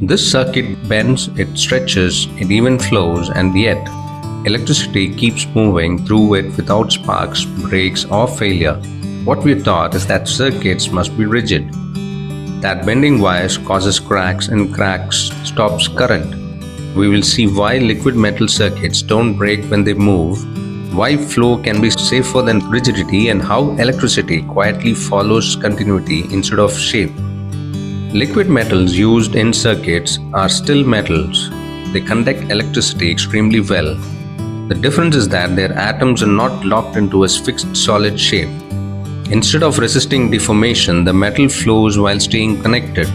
This circuit bends, it stretches, it even flows, and yet electricity keeps moving through it without sparks, breaks, or failure. What we're taught is that circuits must be rigid, that bending wires causes cracks and cracks stops current. We will see why liquid metal circuits don't break when they move, why flow can be safer than rigidity, and how electricity quietly follows continuity instead of shape. Liquid metals used in circuits are still metals. They conduct electricity extremely well. The difference is that their atoms are not locked into a fixed solid shape. Instead of resisting deformation, the metal flows while staying connected.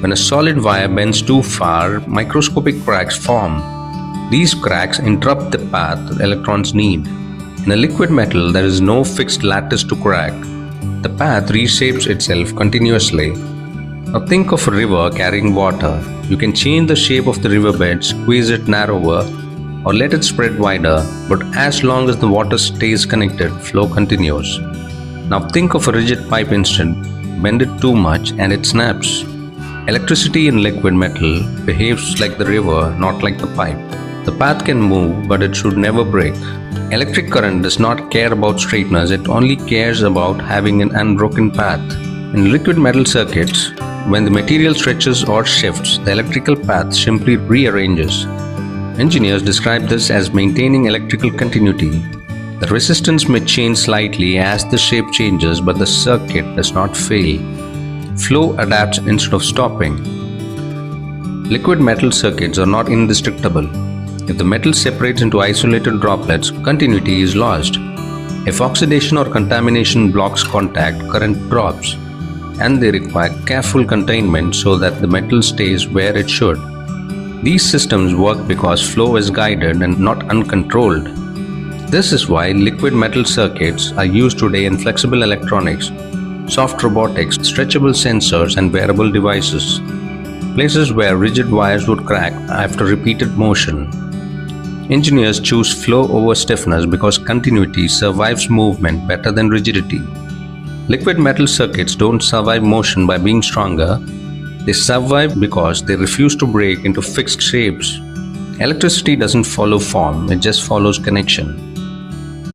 When a solid wire bends too far, microscopic cracks form. These cracks interrupt the path the electrons need. In a liquid metal, there is no fixed lattice to crack. The path reshapes itself continuously. Now think of a river carrying water. You can change the shape of the riverbed, squeeze it narrower, or let it spread wider, but as long as the water stays connected, flow continues. Now think of a rigid pipe instead. Bend it too much and it snaps. Electricity in liquid metal behaves like the river, not like the pipe. The path can move, but it should never break. Electric current does not care about straightness, it only cares about having an unbroken path. In liquid metal circuits, when the material stretches or shifts, the electrical path simply rearranges. Engineers describe this as maintaining electrical continuity. The resistance may change slightly as the shape changes, but the circuit does not fail. Flow adapts instead of stopping. Liquid metal circuits are not indestructible. If the metal separates into isolated droplets, continuity is lost. If oxidation or contamination blocks contact, current drops, and they require careful containment so that the metal stays where it should. These systems work because flow is guided and not uncontrolled. This is why liquid metal circuits are used today in flexible electronics, soft robotics, stretchable sensors, and wearable devices, places where rigid wires would crack after repeated motion. Engineers choose flow over stiffness because continuity survives movement better than rigidity. Liquid metal circuits don't survive motion by being stronger. They survive because they refuse to break into fixed shapes. Electricity doesn't follow form, it just follows connection.